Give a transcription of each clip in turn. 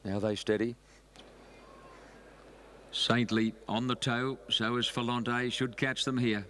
Now they steady. Saintly on the toe, so is Falante, should catch them here.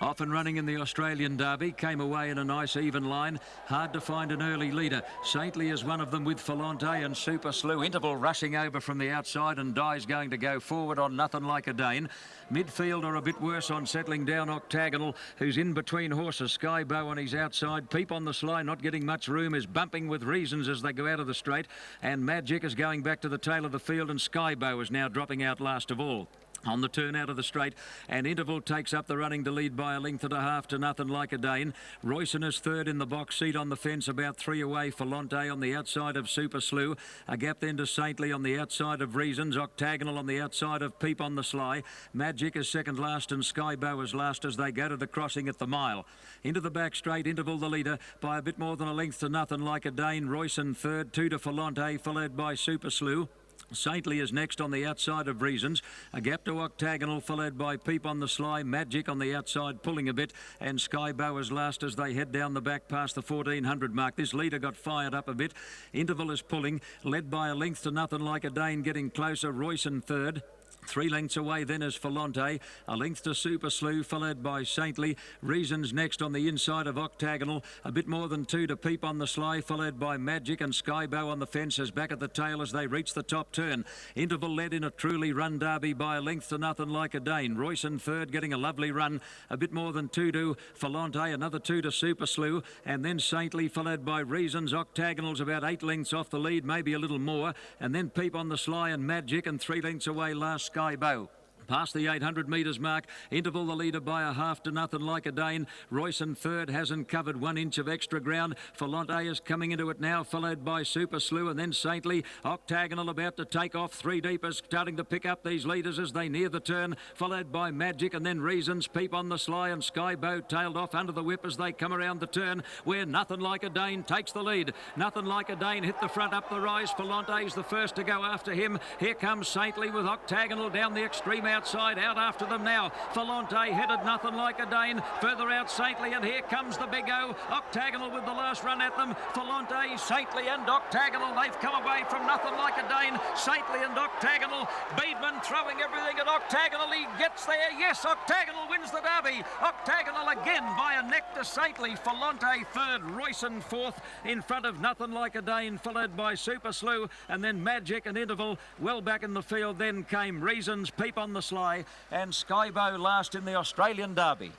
Off and running in the Australian Derby, came away in a nice even line. Hard to find an early leader. Saintly is one of them with Falante and Super Slew. Interval rushing over from the outside, and Dye's going to go forward on Nothing Like a Dane. Midfield are a bit worse on settling down Octagonal, who's in between horses. Skybow on his outside. Peep on the Sly, not getting much room, is bumping with Reasons as they go out of the straight. And Magic is going back to the tail of the field, and Skybow is now dropping out last of all. On the turn out of the straight, and Interval takes up the running to lead by a length and a half to Nothing Like a Dane. Royson is third in the box seat on the fence, about 3 away. Falante on the outside of Super Slew. A gap then to Saintly on the outside of Reasons. Octagonal on the outside of Peep on the Sly. Magic is second last, and Skybow is last as they go to the crossing at the mile. Into the back straight, Interval the leader by a bit more than a length to Nothing Like a Dane. Royson third, 2 to Falante, followed by Super Slew. Saintly is next on the outside of Reasons. A gap to Octagonal, followed by Peep on the Sly. Magic on the outside, pulling a bit. And Skybow is last as they head down the back past the 1400 mark. This leader got fired up a bit. Interval is pulling, led by a length to Nothing Like a Dane, getting closer. Royson third. 3 lengths away then is Falante. A length to Super Slew, followed by Saintly. Reasons next on the inside of Octagonal. A bit more than 2 to Peep on the Sly, followed by Magic, and Skybow on the fence is back at the tail as they reach the top turn. Interval led in a truly run derby by a length to Nothing Like a Dane. Royson third, getting a lovely run. A bit more than 2 to Falante, another 2 to Super Slew, and then Saintly, followed by Reasons. Octagonal's about 8 lengths off the lead, maybe a little more, and then Peep on the Sly and Magic, and 3 lengths away last Skybow. Past the 800 metres mark, Interval the leader by a half to Nothing Like a Dane. Royson third, hasn't covered 1 inch of extra ground. Falante is coming into it now, followed by Super Slew, and then Saintly. Octagonal about to take off, 3 deep is starting to pick up these leaders as they near the turn, followed by Magic, and then Reasons. Peep on the Sly and Skybow tailed off under the whip as they come around the turn, where Nothing Like a Dane takes the lead. Nothing Like a Dane hit the front up the rise. Falante's the first to go after him. Here comes Saintly with Octagonal down the extreme outside, out after them now. Falante headed Nothing Like a Dane, further out Saintly, and here comes the big O. Octagonal with the last run at them. Falante, Saintly and Octagonal, they've come away from Nothing Like a Dane. Saintly and Octagonal. Beadman throwing everything at Octagonal, he gets there, yes, Octagonal wins the Derby. Octagonal again by a neck to Saintly. Falante third, Royson fourth, in front of Nothing Like a Dane, followed by Super Slew, and then Magic and Interval well back in the field. Then came Reasons, Peep on the Sly, and Skybow last in the Australian Derby.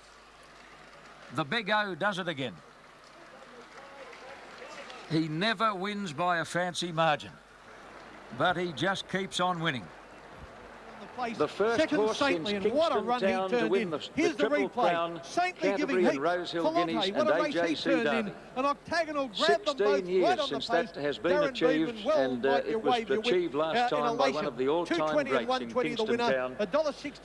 The Big O does it again. He never wins by a fancy margin, but he just keeps on winning. The first second horse Saintly, since and what a Kingston run Town he to turned win in. the Here's the Triple replay. Crown, Saintly giving Canterbury and heat. Rosehill Guineas Falante, and what a race he AJC turned Derby. in. And Octagonal grabbed them 16 both years right on the since post. that has been Darren achieved, Beadman, well, and might it you was wave your whip, achieved last time by one of the all-time 220 and greats in 120 the Kingston winner. Town. $1.60